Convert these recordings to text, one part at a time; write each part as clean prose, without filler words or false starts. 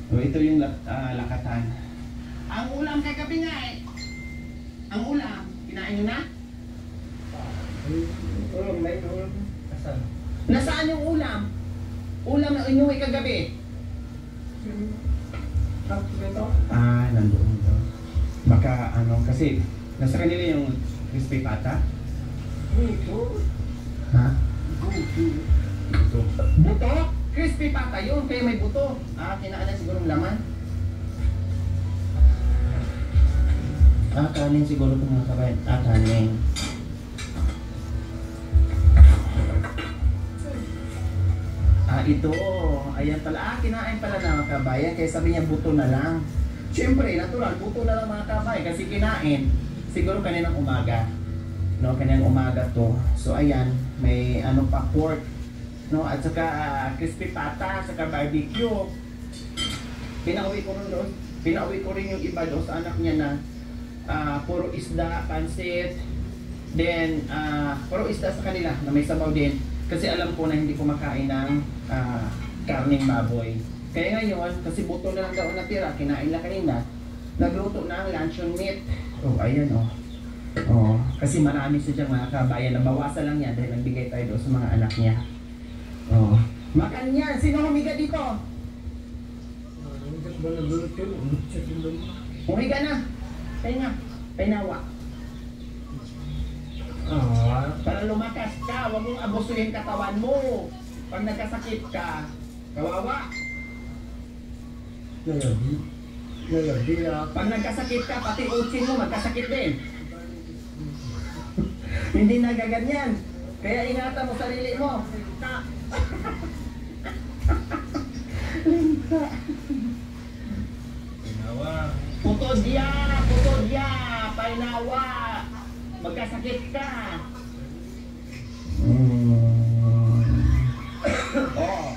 So, ito yung lakatan. Ang ulam kagabi nga eh. Ang ulam, kinain nyo na? Ulam, may ulam. Nasaan? Nasaan yung ulam? Ulam na inuwi kagabi? Nandoon to. Baka kasi nasa kanila yung crispy pata. Ha? Buto. Buto? Crispy pata yun, kaya may buto. Kinaan na siguro ng laman. Kanin siguro ito mga kabayan. Kanin. Ito. Ayan pala. Kinain pala na mga kabayan. Kaya sabi niya buto na lang. Siyempre, natural. Buto na lang mga kabayan. Kasi kinain. Siguro kaninang umaga. No, kaninang umaga to. So ayan. May pa pork. No, at saka crispy pata. Saka barbecue. Pinauwi ko rin doon. Pinauwi ko rin yung iba doon sa anak niya na puro isda, pansit. Then, puro isda sa kanila na may sabaw din. Kasi alam ko na hindi kumakain ng karning baboy. Kaya ngayon, kasi buto na lang daw natira, kinain na kanina, nagluto na ang luncheon meat. Oh, ayan oh. Oh, kasi marami siya dyan mga kabayan. Nabawasan lang yan dahil nagbigay tayo doon sa mga anak niya. Oh. Makan yan! Sino humiga dito? Humiga na! Pahinga. Painawa. Para lumakas ka, huwag mong abusuhin katawan mo. Pag nagkasakit ka, kawawa. Pag nagkasakit ka, pati utsin mo magkasakit din. Hindi nagaganyan. Kaya ingatan mo sarili mo. Lingka. Putod ya, painawa. Magkasakit ka. Oh.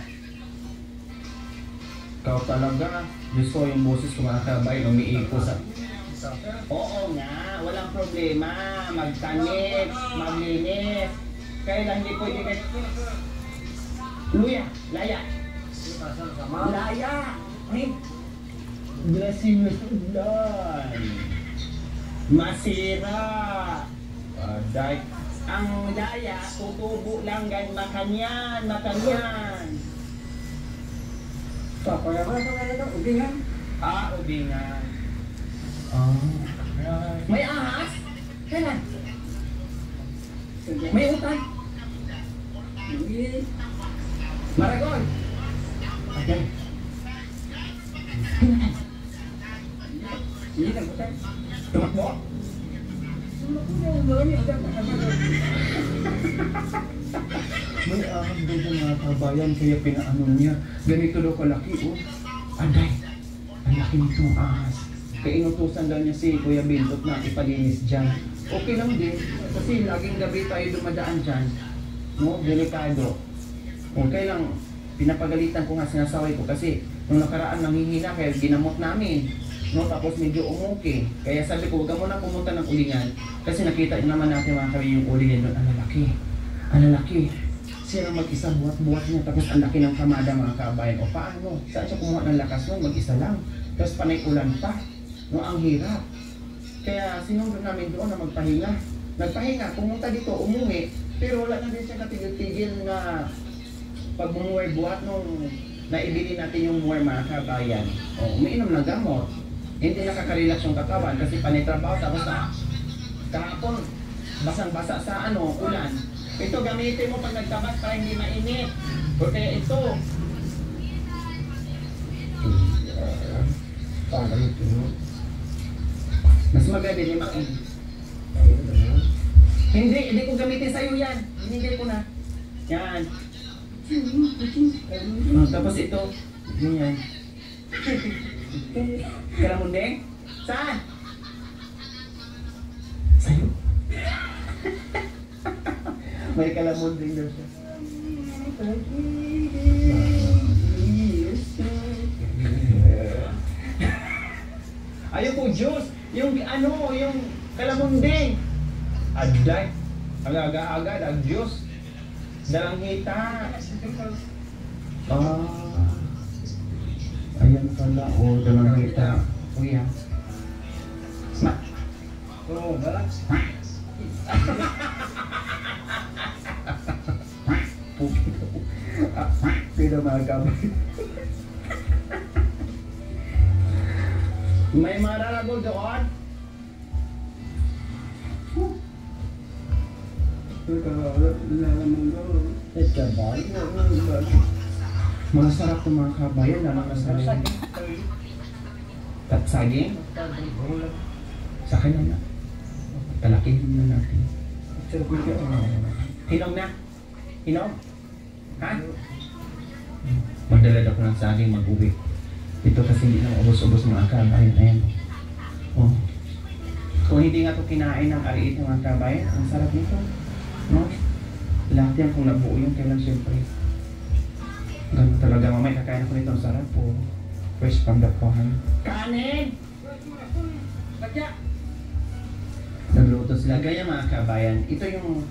Ikaw talaga. Gusto yung boses ko mga kabay, umiiko sa... Oo nga, walang problema. Magtanik, maglinis. Kaya lang hindi pwede kayo... Luya, laya. Laya. Dressing with ulan. Masira. Dahil ang laya, tutubo lang gan makanyan. Kaya ba ito? Ubingan? Ubingan. May ahas? Kailan? May utay? Maragol? Okay. Hindi na utay. Tumakbo? May ahas daw sa mga kabayan kaya pinaano niya. Ganito daw kalaki oh. Anday, ang laki nitong ahas. Kaya inutusan daw niya si Kuya Bintot na ipalinis dyan. Okay lang din, kasi laging gabi tayo dumadaan dyan. No, delikado. Okay lang, pinapagalitan ko nga, sinasaway ko kasi nung nakaraan nanghihina kaya ginamot namin. No, tapos medyo umuki. Kaya sabi ko, huwag mo na pumunta ng ulingan kasi nakita naman natin mga kami yung ulingan doon. Ang lalaki. Siya mag-isa buhat-buhat niya tapos ang laki ng kamada mga kabayan. O paano? Saan siya kumuha ng lakas nun? Mag-isa lang. Tapos panay ulan pa. No, ang hirap. Kaya sinunod namin doon na magpahinga. Nagpahinga, pumunta dito, umuwi. Pero wala na din siya katigil-tigil na pag bumuhay buhat nung naibili natin yung muwer mga kabayan. O, umiinom ng gamot. Hindi nakaka-relax yung katawan kasi panitrabaho tapos na kahapon basang-basa sa ulan. Ito gamitin mo pag nagtabas para hindi mainit. O kaya ito. Mas maganda din mainit. Hindi ko gamitin sa'yo yan. Hinigay ko na. Yan. Tapos ito. Yan. Kalamundeng? Saan? Sa'yo? May kalamundeng daw siya. Ayun po, juice. Yung yung kalamundeng. Aday. Ang aga-aga, nag-juice. Dalanghita. Ayan Ayan pala. O, dalang kita. Kuya. Ma. Oo, balak. Pero mga kabay. May mararagol doon? Ito ba? Masarap ng mga kabayan, lalo na sa rin. Saging? Sa akin na na. Talakihin na natin. Hinog na? Hinog? Ha? Magdalad ako ng saging mag-uwi. Ito kasi hindi na ubos-ubos mga kabayan. Ayan. Oh. Kung hindi nga ito kinain ng ariit ng mga kabayan, ang sarap nito. No? Lahat yan kung nabuo yung kailan siyempre. Ganun talaga mamay, kakain ako nito. Ang sarap po. Fresh from the farm. Kanin! Bagya! Nagluto sila. Gaya mga kabayan, ito yung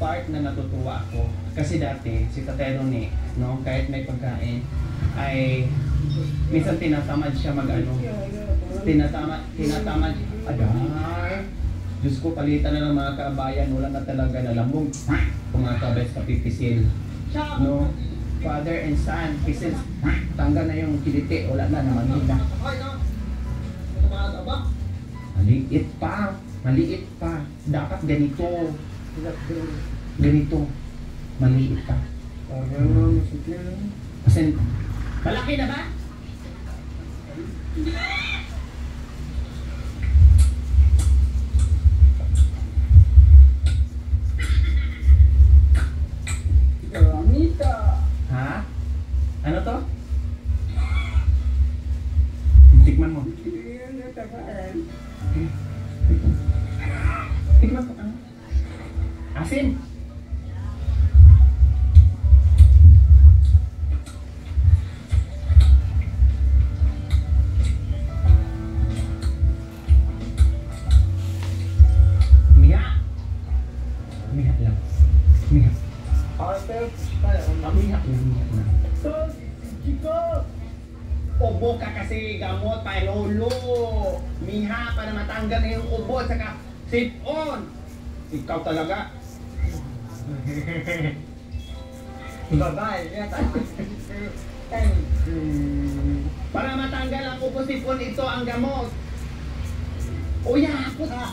part na natutuwa ako. Kasi dati, si Tatay Ronnie, no, kahit may pagkain, ay minsan tinatamad siya mag-ano. Tinatamad. Aday! Diyos ko, palitan na ng mga kabayan. Wala na talaga nalamog. Kung mga kabes kapipisil. No? Father and son, pisil. Tanggal na yung kiliti. Wala na, namangina. Maliit pa. Maliit pa. Dapat ganito. Ganito. Maliit pa. Kasi, malaki na ba? Ha? Ano to? Tikman mo. Tikman mo. Asin. Miha. Miha lang. Miha. Miha lang. Ubo ka kasi gamot, pailolo. Miha para matanggal na yung ubo at saka sipon. Ikaw talaga. Babae, Para matanggal ang ubo sipon, ito ang gamot. Uya, puta.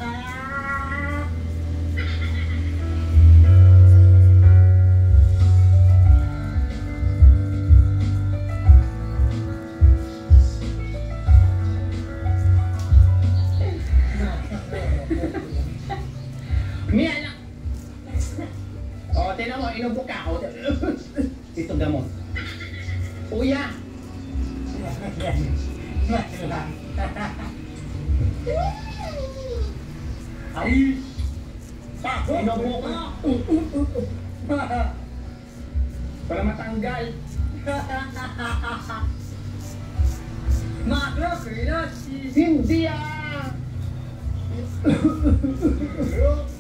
Miya na. O, tinan mo, inubo ka. O, ito gamot. Uya. Ay. Inubo ka. Para matanggal. Makro, Hindi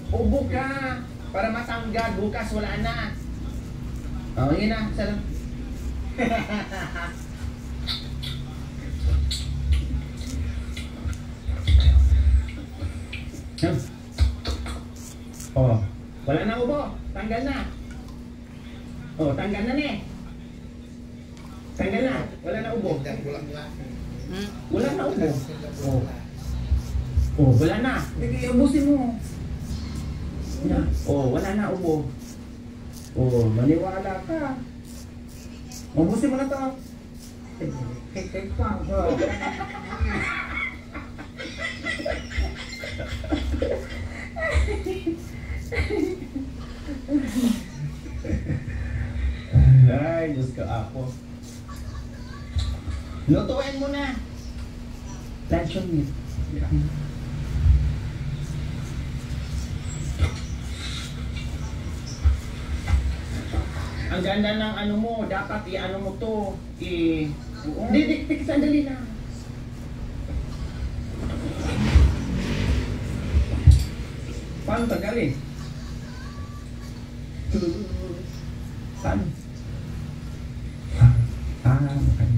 Ubo ka. Para matanggal. Bukas wala na. O, yun na. Salam. Oh, wala na ubo. Tanggal na. Oh, tanggal na ni. Tanggal na. Wala na ubo. Wala na ubo. Oh. Oh, wala na. Sige, ubusin mo. Na. Oh, wala na ubo. Oh, maniwala ka. Ubusin mo na to. Ay, Diyos ko ako. Lutuin mo na. Luncheon meat. Ang ganda ng ano mo, dapat i-ano mo to, didiktik sandali na. Paano tagalin? Paano? Okay.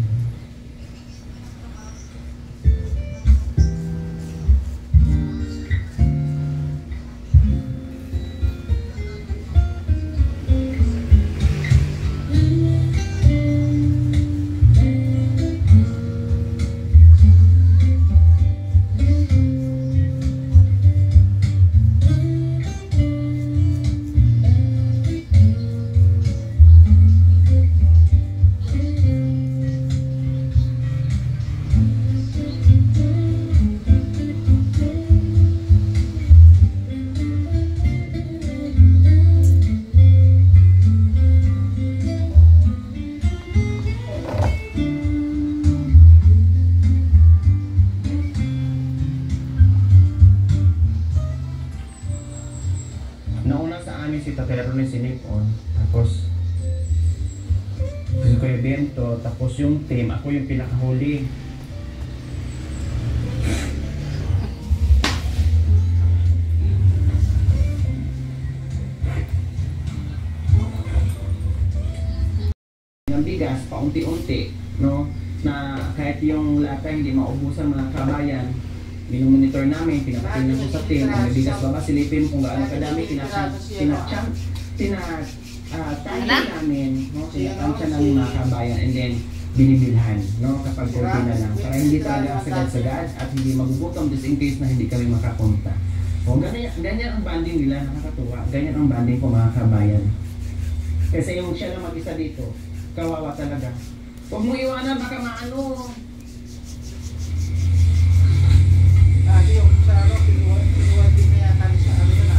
slip-on. Tapos, si Kuya Bento, tapos yung team, ako yung pinakahuli. Ng bigas, paunti-unti, no? Na kahit yung lata hindi maubusan mga kabayan, minomonitor namin, pinapatingnan ko sa team, kung may bigas ba ba, silipin kung gaano kadami, tayo namin, no? Tinatansya ng mga kabayan, and then binibilhan, no? Kapag konti na lang, para hindi talaga sagad-sagad at hindi magugutom just in case na hindi kami makapunta. O, ganyan ang banding nila, nakakatuwa. Ganyan ang banding ko mga kabayan. Kasi yung siya lang mag-isa dito, kawawa talaga. Huwag mo iwanan, baka maano. Kasi yung sa ano, pinuha din na yata sa ano na.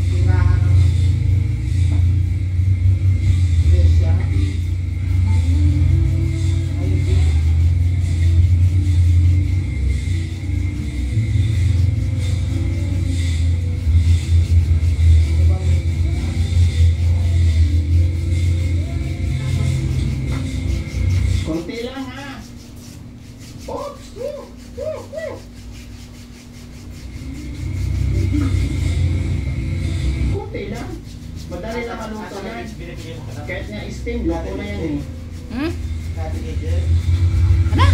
Tirahan ng Iglesia. Ayun din. Konti lang ha. Oops! Konti lang. Madali na maluto yan. Kahit nga steam, luto na yan eh. Hmm? Ano?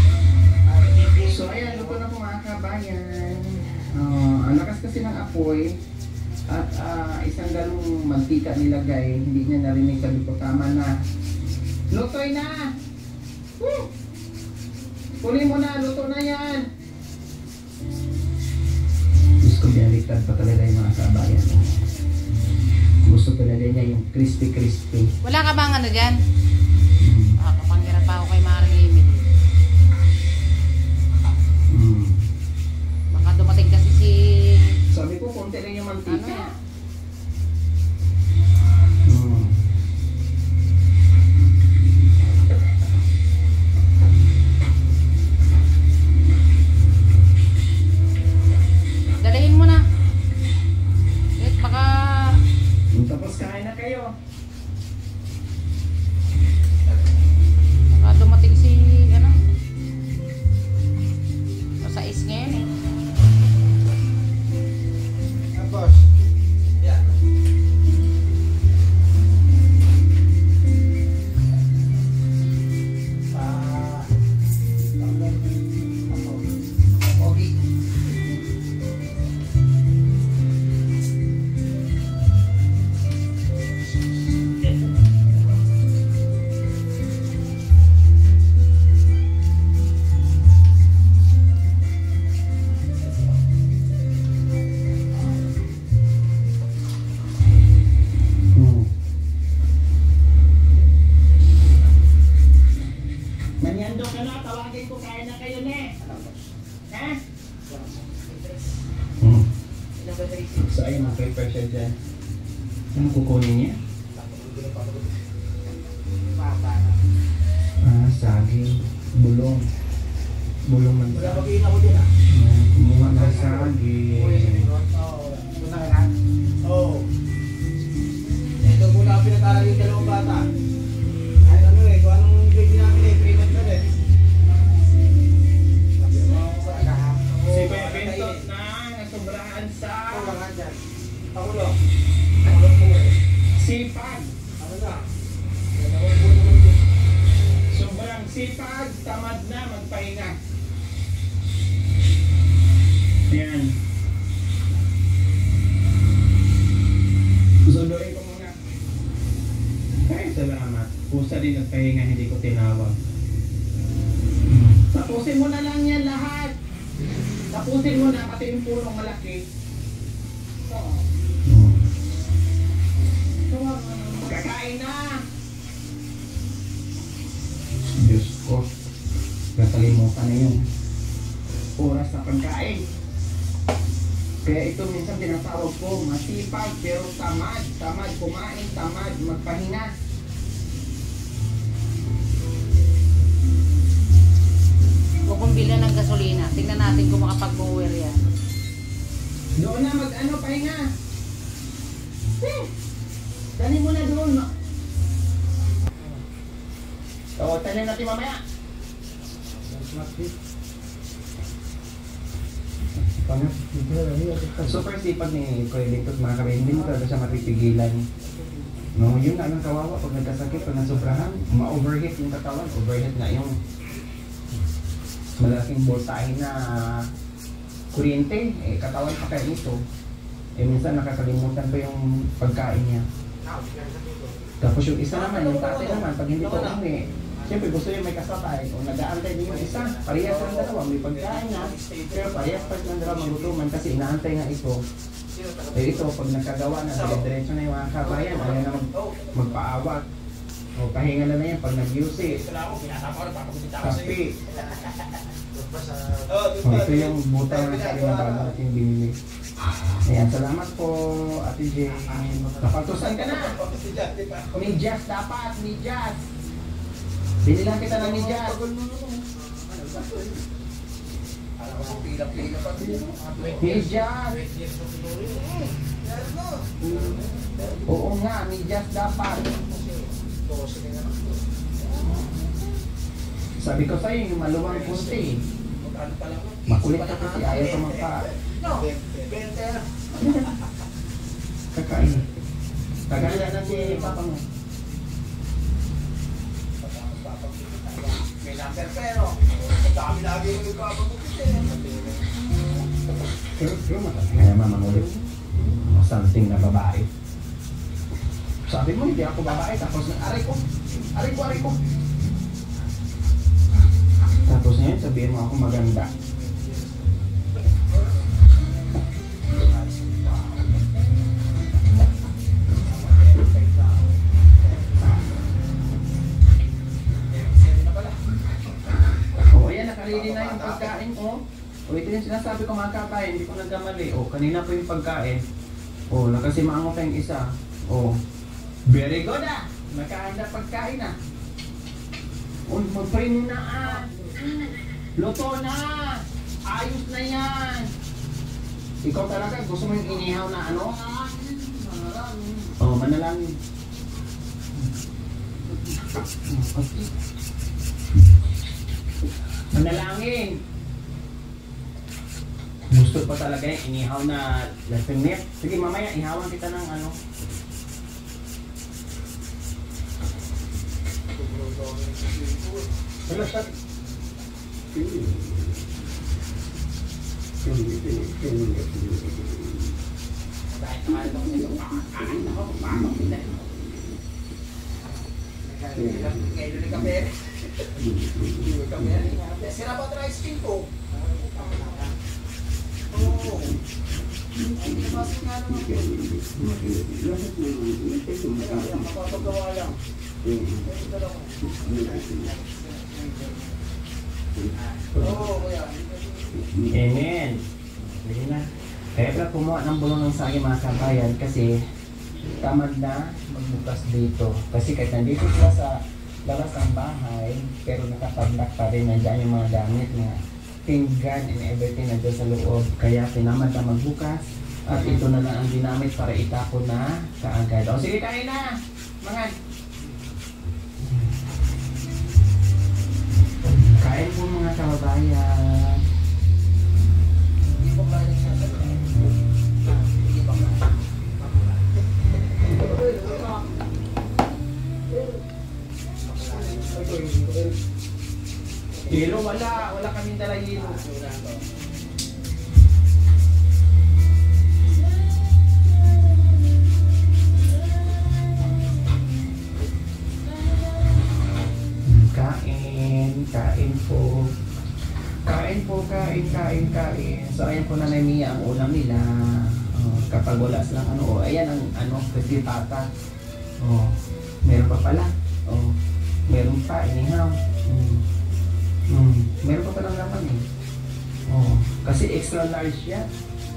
So ayan, luto na po mga kabayan. Ang lakas kasi ng apoy. At isang galong mantika nilagay. Hindi niya narinig, sabi ko tama na. Lutoy na! Woo! Kunin mo na, luto na yan. Gusto binaligtad pa talaga yung mga kabayan. Gusto talaga niya yung crispy-crispy. Wala ka bang ano dyan? Makakapangira pa ako kay Maring Emily. Baka dumating kasi si... Sabi ko, konti lang yung mantika. Ano? Dalahin mo na. Wait, baka... Tapos kain na kayo. Baka dumating si... ano? Masais ngayon eh. Tapos, yan. Okay. Manyando ka na, tawagin ko, kain na kayo ne. Ha? So ayun, mag-prepare siya dyan. Ano kukunin niya? Saging. Bulong. Bulong man. Wala mag-iina ko din ah. Kumuha ng saging. Oo. Ito muna ang pinag-aaral yung dalawang bata. Ay ano eh, kung anong grade namin eh, pre-med na rin. Sabi mo ako sa lahat. Si Kuya Bentot na nasobrahan sa Ako lang nga dyan. Pakulo. Pakulo po eh. sipag. Ano na? Dalawang po naman dyan. Sobrang sipag, tamad na magpahinga. Ayan. Susunduin ko muna. Ay, salamat. Pusa din nagpahinga, hindi ko tinawag. Tapusin mo na lang yan lahat. Tapusin mo na, pati yung pulong malaki. Kakain na! Diyos ko, nakalimutan na yung oras na pagkain. Kaya ito minsan tinatawag ko, masipag pero tamad. Tamad kumain, tamad magpahinga. Huwag kong bilhan ng gasolina. Tingnan natin kung makapag-mower yan. Doon na mag-ano, pahinga. Dali mo na doon. Oo, tanin natin mamaya. Super sipag ni Kuya Bintot mga kabay. Hindi mo talaga siya mapipigilan. No, yun nga ang kawawa pag nagkasakit, pag nasobrahan, ma-overheat yung katawan. Overheat na yung malaking voltahe na kuryente. Eh, katawan pa kayo nito. Eh, minsan nakakalimutan pa yung pagkain niya. Tapos yung isa naman, yung tatay naman, pag hindi ko umuwi, siyempre gusto niya may kasabay o nag-aantay din yung isa. Parehas ng dalawa, may pagkain na, pero parehas pa ng dalawa magutuman kasi inaantay nga ito. Eh ito, pag nagkagawa na, diretso na yung mga kabayan, ayaw na magpaawat. O pahinga na yan pag nag-use. Kape. O, ito yung butang ng sarili na bago natin binili. Ayan, salamat po, Ate Jane. Napatusan ka na! Medyas dapat, medyas! Binilang kita ng medyas. Medyas! Oo nga, medyas dapat. Sabi ko sa'yo, yung maluwang kunti. Makulit ka kasi ayaw ka magpa... Kakain. Kaganda na si Papa mo. May number pero dami lagi yung nagkakapagpapit Pero kaya mamangulit. Something na babae. Sabi mo, hindi ako babae. Tapos aray ko. Aray ko. Tapos ngayon, sabihin mo ako maganda. Nakarili na yung pagkain ko. O ito yung sinasabi ko mga kabayan, hindi ko nagkamali. O kanina po yung pagkain. O nakasimango tayong isa. O very good ah. Nakahanda pagkain ah. O mag-print na ah. Luto na. Ayos na yan. Ikaw talaga gusto mo yung inihaw na ano? O manalangin. Manalangin. Gusto pa talaga yung inihaw na lasinip. Sige mamaya, ihawan kita ng ano. Hello, sir. Sira ba try skin ko? Mapapagawa lang. Amen. Sige na. Kaya pala kumuha ng bulong ng saging mga kabayan kasi tamad na magbukas dito. Kasi kahit nandito sila sa labas ng bahay, pero nakapaglak pa rin, nandiyan yung mga gamit na pinggan and everything nandiyan sa loob. Kaya tinamad na magbukas at ito na lang ang ginamit para itapon na kaagad. O sige, kain na! Mga kain po mga kababayan. Hindi ko kaya siya sa hindi pa kaya. Yelo, wala kaming dala yelo. Kain po. Kain. So ayan po Nanay Mia ang ulam nila. Kapag wala silang ano, ayan ang ano, kasi pata. Meron pa pala. Meron pa, inihaw. Meron pa palang laman eh. Kasi extra large yan.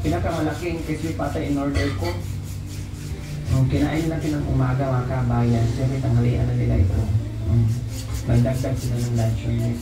Pinakamalaking crispy pata in order ko. Kinain natin ng umaga mga kabayan. Siyempre tanghalian na nila ito. Nagdagdag sila ng lunch meat.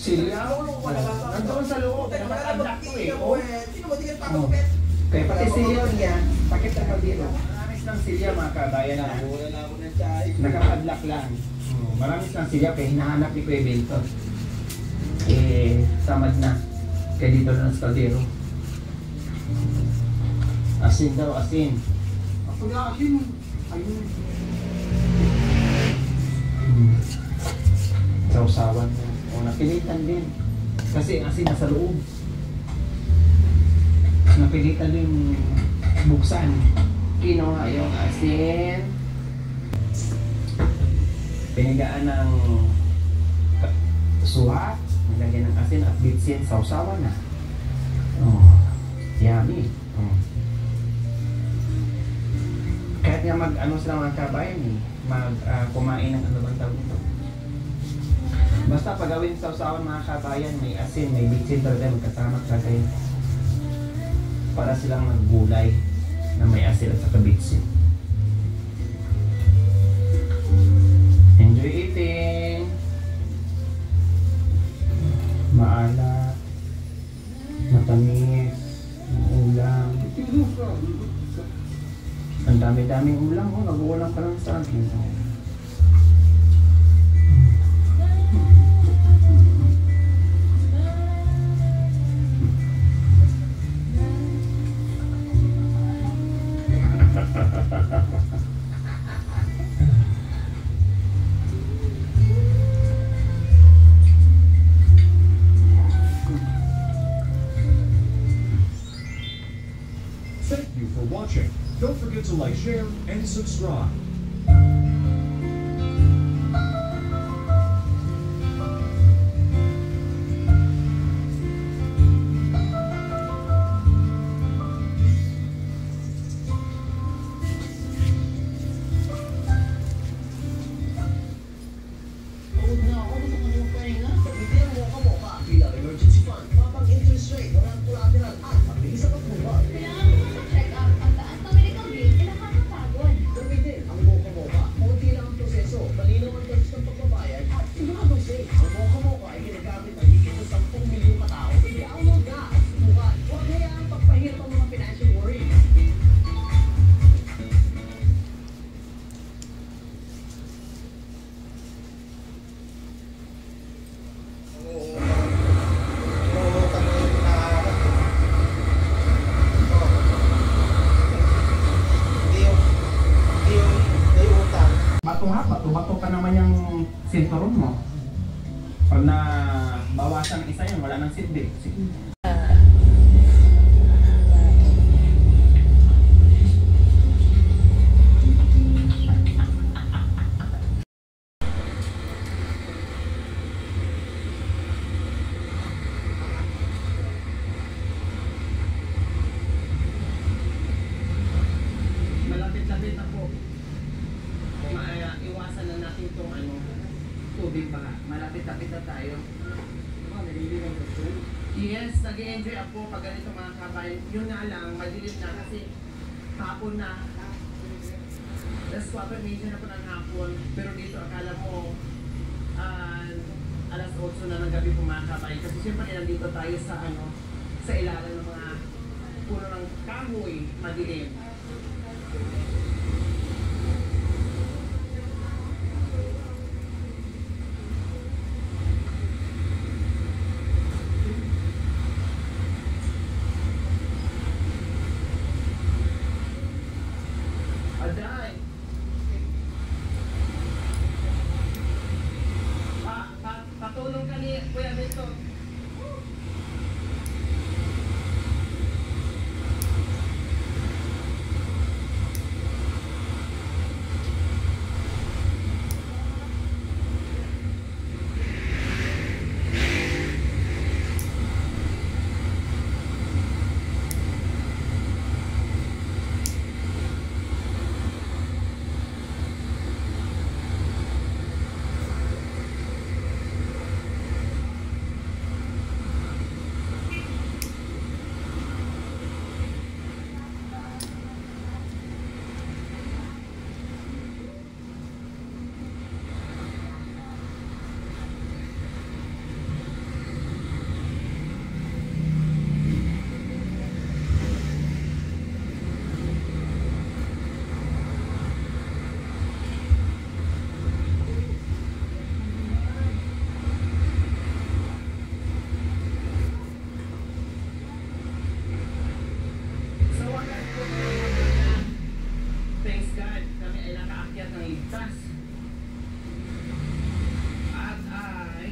Silya? Nandoon sa loob. Nakapadlock ko eh. Oh. Sino mo tingin papagupit? Kaya pati silya niya, pakita pa dito. Maramis lang silya mga kabayan na. Wala na ako ng chay. Nakapadlock lang. Maramis lang silya kaya hinahanap ni Kuya Bento. Tamad na. Kaya dito na sa kaldero. Asin daw, asin. Ako na asin. Ayun. Sausawan mo. O, napilitan din. Kasi ang asin nasa loob. Napilitan din buksan. Kinuha yung asin. Pinigaan ng suha. Nilagyan ng asin at bitsin. Sausawan na. Oh, yummy. Oh. Kahit nga mag-ano sila mga kabayan eh. Kumain ng ano bang tawag nito. Basta pagawin sa usawan mga kabayan, may asin, may bitsin talaga, magkasama talaga yun. Para silang maggulay na may asin at saka bitsin. Enjoy eating! Maalat, matamis, ulam. Ang dami-daming ulam, oh, nag-uulam ka lang sa akin. Thank you for watching. Don't forget to like, share, and subscribe. Bilang emergency fund, mabang interest rate, walang collateral at mabilis ang pagbubuhat. Kailangan mo sa check-up, ang taas ng medical bill, eh nakakapagod. Gamitin ang Mocha. Kunti lang ang proseso, malinaw ang terms ng pagbabayad at siguradong safe. Ang Mocha ay ginagamit ng higit sa 10 milyong katao. I-download na at subukan. Huwag hayaang pagpahirap ang mga financial worries. Bato pa naman yung sinturon mo. Pag na bawasan ng isa yun, wala nang silbi. Sige. Malapit-lapit na po. Iwasan na natin itong tubig baka. Malapit-lapit na tayo. Yes, nag-enjoy ako pag ganito mga kabayan. Yun nga lang, madilim na kasi hapon na. That's what medyo na po ng hapon. Pero dito akala mo alas 8 na ng gabi po mga kabayan. Kasi siyempre nandito tayo sa sa ilalim ng mga puno ng kahoy, madilim. Aday! Patulong ka ni Kuya Bento.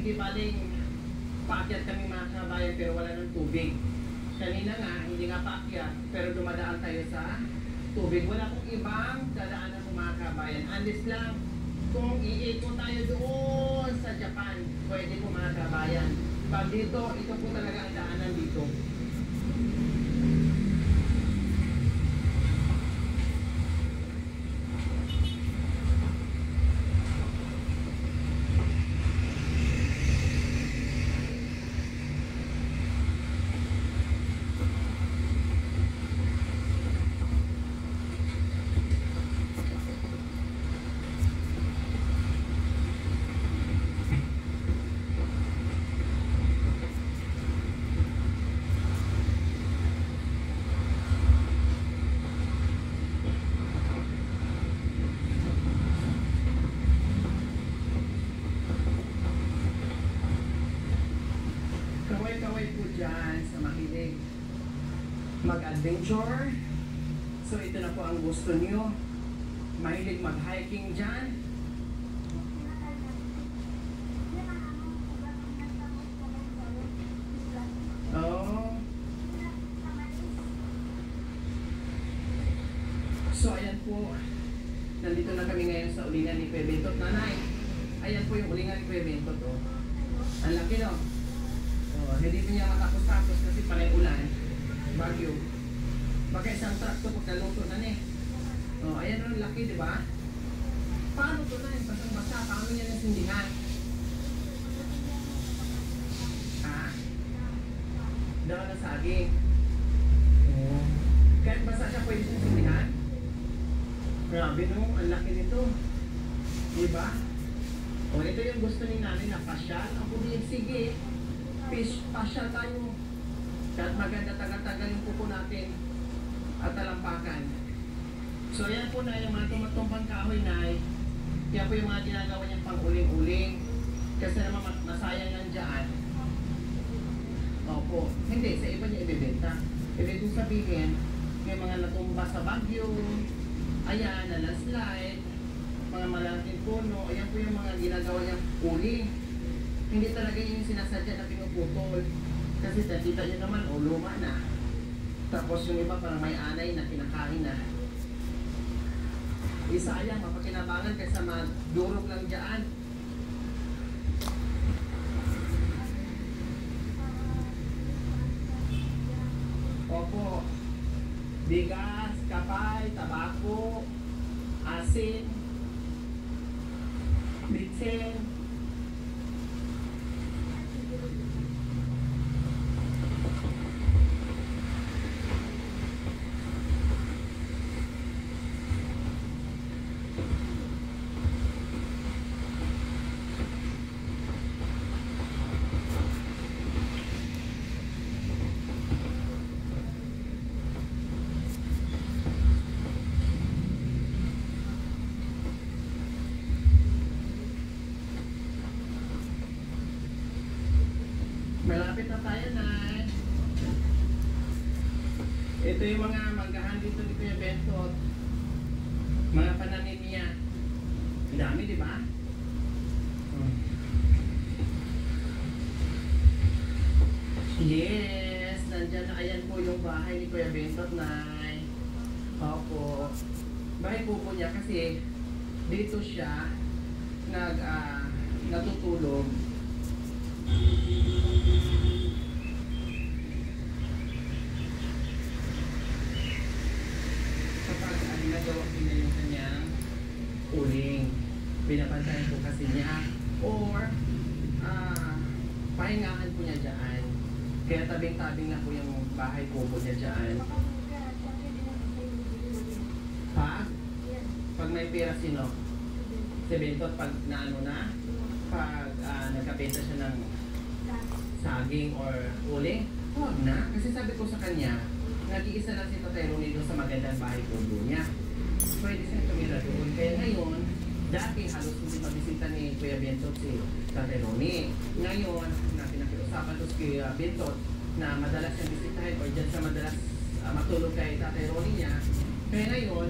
hindi baling paakyat kami mga kabayan pero wala ng tubig. Kanina nga, hindi nga paakyat pero dumadaan tayo sa tubig. Wala pong ibang dadaanan ng mga kabayan. Unless lang kung iikot tayo doon sa Japan, pwede po mga kabayan. Pag dito, ito po talaga ang daanan dito. Kaway-kaway po dyan sa mahilig mag-adventure. So ito na po ang gusto nyo. Mahilig mag-hiking dyan. Oh. So ayan po. Nandito na kami ngayon sa ulingan ni Kuya Bentot. Nanay, ayan po yung ulingan ni Kuya Bentot. Oh. Ang laki no? Oh, hindi po niya matapos-tapos kasi panay ulan. Bagyo. Baka isang truck to pagkaluto na eh. Oh, ayan ang laki, di ba? Paano to na? Basang-basa. Paano niya nasindihan? Ha? Daw na saging. Oh. Kahit basa siya pwede siyang sindihan? Grabe no, ang laki nito. Di ba? O, ito yung gusto ni nanay na pasyal. Ako din, sige. Pasyal tayo. Kahit maganda tagal-tagal yung kuko natin at talampakan. So yan po na yung mga tumatumpang kahoy na yan po yung mga ginagawa niyang pang-uling-uling. Kasi naman masayang yan dyan. Opo. Hindi, sa iba niya ibibenta. Ibig kong sabihin, may mga natumba sa bagyo, ayan, na landslide, mga malaking puno, ayan po yung mga ginagawa niyang uling. Hindi talaga yung sinasadya na pinuputol. Kasi nakita nyo naman, luma na. Tapos yung iba parang may anay na kinakain na. Isayang, mapakinabangan kaysa madurog lang dyan. Opo. Bigas, kapay, tabako, asin, bitsin. Malapit na tayo na. Ito yung mga manggahan dito ni Kuya Bentot. Mga pananim niya. Ang dami, di ba? Yes! Nandyan na. Ayan po yung bahay ni Kuya Bentot, Nay. Opo. Bahay po niya kasi dito siya natutulog. Kapag nagawa niya yung kanyang uling, pinapantayan po kasi niya or pahingahan po niya dyan. Kaya tabing-tabing na po yung bahay po niya dyan. Pag may pera sino? Si Bentot pag naano na? Pag nagkabenta siya ng saging or uling, huwag na. Kasi sabi ko sa kanya, nag-iisa lang si Tatay Ronnie doon sa magandang bahay kubo niya. Pwede siya tumira doon. Kaya ngayon, dati halos hindi mabisita ni Kuya Bentot si Tatay Ronnie. Ngayon, nakiusapan doon si Kuya Bentot na madalas siyang bisitahin o dyan sa madalas matulog kay Tatay Ronnie niya. Kaya ngayon,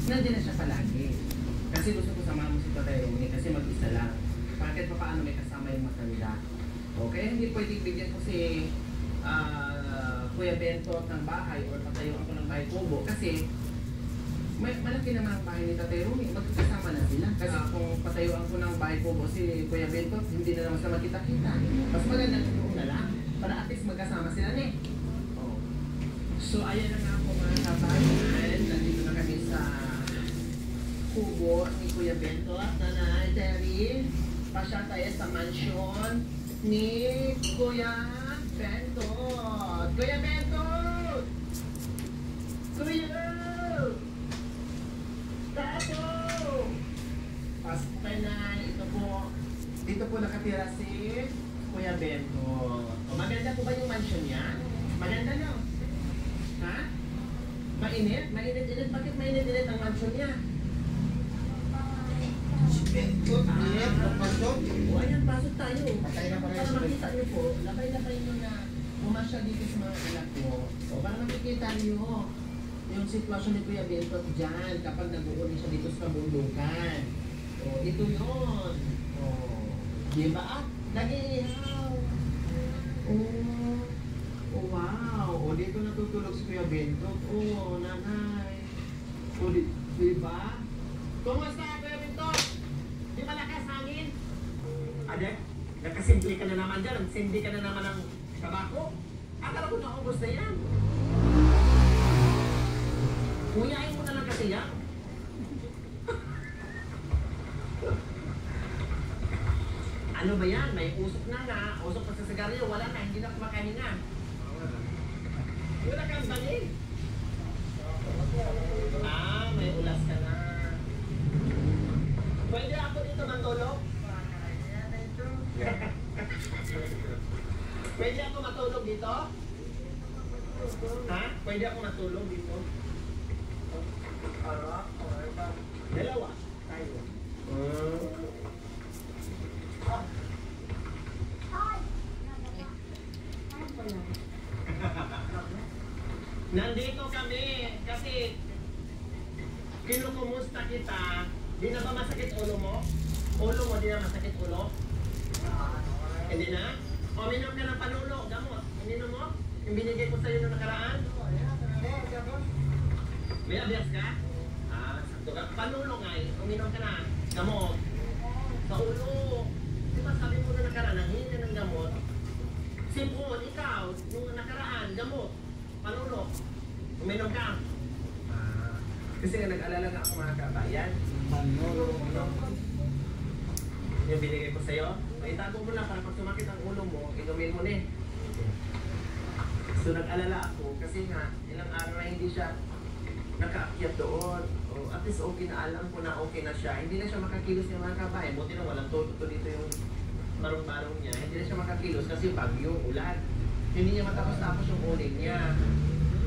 nandiyan na siya palagi. Kasi gusto ko samahan mo si Tatay Ronnie kasi mag-isa lang. Bakit pa paano may kasama yung matanda. Okay, hindi pwedeng bigyan ko si Kuya Bento ng bahay or patayo ako ng bahay kubo kasi malaki naman ang bahay ni Tatay Rumi, magkakasama na sila. Kasi kung patayuan ko ng bahay kubo si Kuya Bento, hindi na naman sila magkita-kita. Mas maganda doon na lang para at least magkasama sila na eh. Oh. So ayan na nga po mga kabayan, nandito na kami sa kubo ni Kuya Bento at Nanay Terry. Pasya tayo sa mansion ni Kuya Bento. Kuya Bento! Kuya! Tapo! Pasok kayo na. Ito po. Dito po nakatira si Kuya Bento. O, maganda po ba yung mansion niya? Maganda no? Ha? Mainit? Mainit-init? Bakit mainit-init ang mansion niya? Bento, init, pasok. O, ayan, pasok tayo. Patay na pala Para yung makita niyo po, labay-labay nyo na pumasya dito sa mga anak ko. O, para makikita niyo yung sitwasyon ni Kuya Bento dyan kapag nag-uuli siya dito sa kabundukan. O, ito yun. O, di ba? Ah, nag-iihaw. O, wow. O, dito natutulog si Kuya Bento. O, nanay. O, di ba? Kumusta, Kuya Bento? Di malakas hangin? Ade, nagkasimple ka na naman dyan. Nagsindi ka na naman ng tabako. Akala ko naubos na yan. Kuyain mo na lang kasi yan. Ano ba yan? May usok na nga. Usok pa sa sigarilyo. Wala na. Hindi na kumakain na. Wala kang banin. Ah, may ulas ka na. Pwede ako dito matulog? Pwede ako matulog dito? Ha? Pwede ako matulog dito? Dalawa. Tayo. Nandito kami kasi kinukumusta kita. Di na ba masakit ulo mo? Ulo mo, di na masakit ulo? Hindi na? O, minom ka ng panulo, gamot. Ininom mo? Yung binigay ko sa'yo noong nakaraan? May abiyas ka? Ah, sakto ka. Panulo nga eh. Uminom ka na. Gamot. Sa ulo. Di ba sabi mo na nakaraan, nanghingi ng gamot? Sipon, ikaw, nung nakaraan, gamot. Panulo. Uminom ka. Ah, kasi nga nag-alala nga ako mga kabayan. Panulo. Yung binigay ko sa'yo, itago mo na para pag sumakit ang ulo mo, inumin mo na eh. So nag-alala ako kasi nga ilang araw na hindi siya nakaakyat doon. O at least okay na, alam ko na okay na siya. Hindi na siya makakilos ng mga kabayan. Buti na walang todo dito yung marong-marong niya. Hindi na siya makakilos kasi bagyo, ulan. Hindi niya matapos-tapos yung uling niya.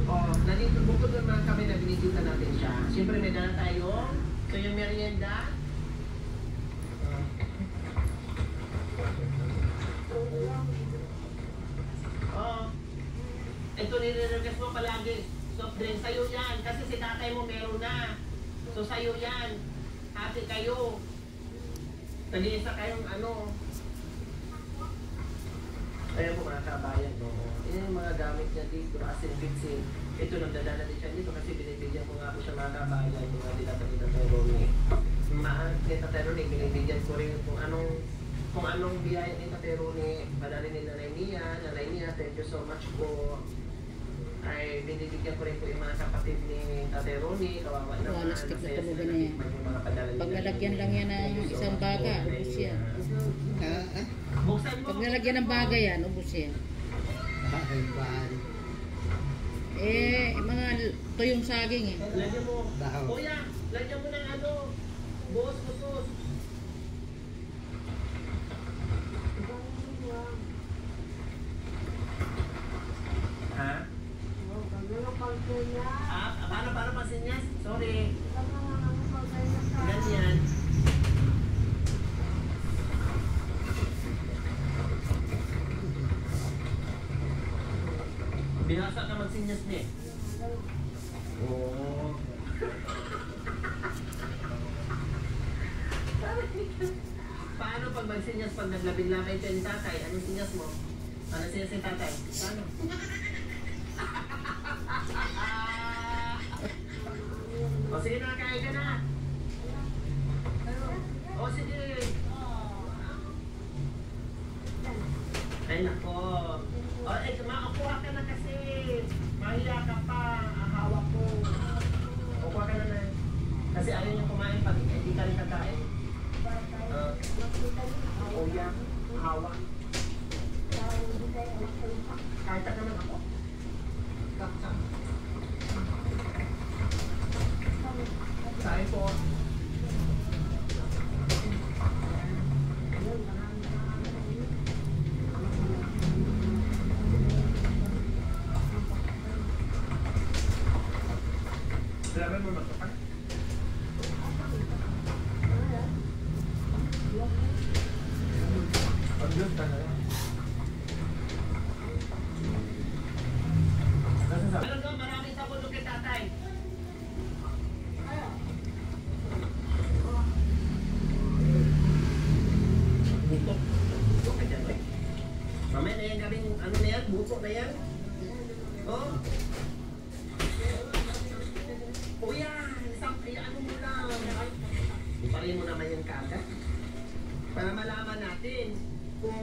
O, nandito bukod doon mga kami na binisita natin siya. Siyempre may dala tayo. So yung merienda, ito nire-request mo palagi. Soft drink, sa'yo yan. Kasi si tatay mo meron na. So sa'yo yan. Hati kayo. Nag-iisa kayong ano. Ayan po mga kabayan. No? Yan yung mga gamit niya dito. Asin, bitsin. Ito nagdadala din siya dito kasi binibigyan ko nga po siya mga kabayan. Yung mga dita-dita Teroni. Dita-Teroni, binibigyan ko rin kung anong biyaya ni Teroni. Padali ni Nanay Nia. Nanay Nia, thank you so much po. Ay binibigyan ko rin po yung mga kapatid ni Tate Ronnie, kawawa naman. Wala, stick na tumugan na yan. Pag nalagyan lang yan ng isang baga, ubus yan. Buksan mo! Pag nalagyan ng baga yan, ubus yan. Bahay. Eh, mga tuyong saging eh. Lagyan mo. Dahon. Kuya, lagyan mo ng ano, buhos kusus. Ha? Paano pasinyas? Sorry. Ganyan. Binasa ka magsinyas niya. Oo. Paano pag pag magsinyas, pag naglabing-labay kayo ni tatay, anong sinyas mo? Ano sinyas ni tatay? Ano? O sige na, kain ka na. O sige. Ay nako. O kuha ka na kasi. Mahiya ka pa. Ahawak ko. O kuha ka na. Kasi ayaw niyo kumain pag hindi ka rin kakain. Kuya, hawak. Kahit ka naman ako. Kain po. Laban mo magkapan? Pag-yun ka na lang. Ano no? Maraming sabon kay tatay. Butok. Butok ka dyan, mamaya na yan gabing, ano na yan? Butok na yan. Oh. Kuya, ano mo lang. Iparin mo naman yung kagad. Para malaman natin kung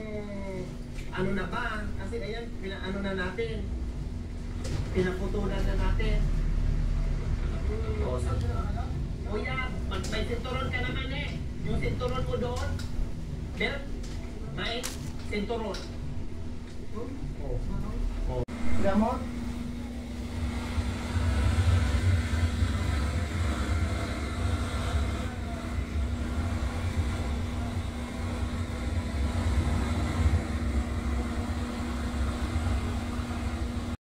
ano na ba. Kasi ayan, ano na natin. Pinaputulan na natin. O, kuya, may sinturon ka naman eh. Yung sinturon mo doon, meron, may sinturon.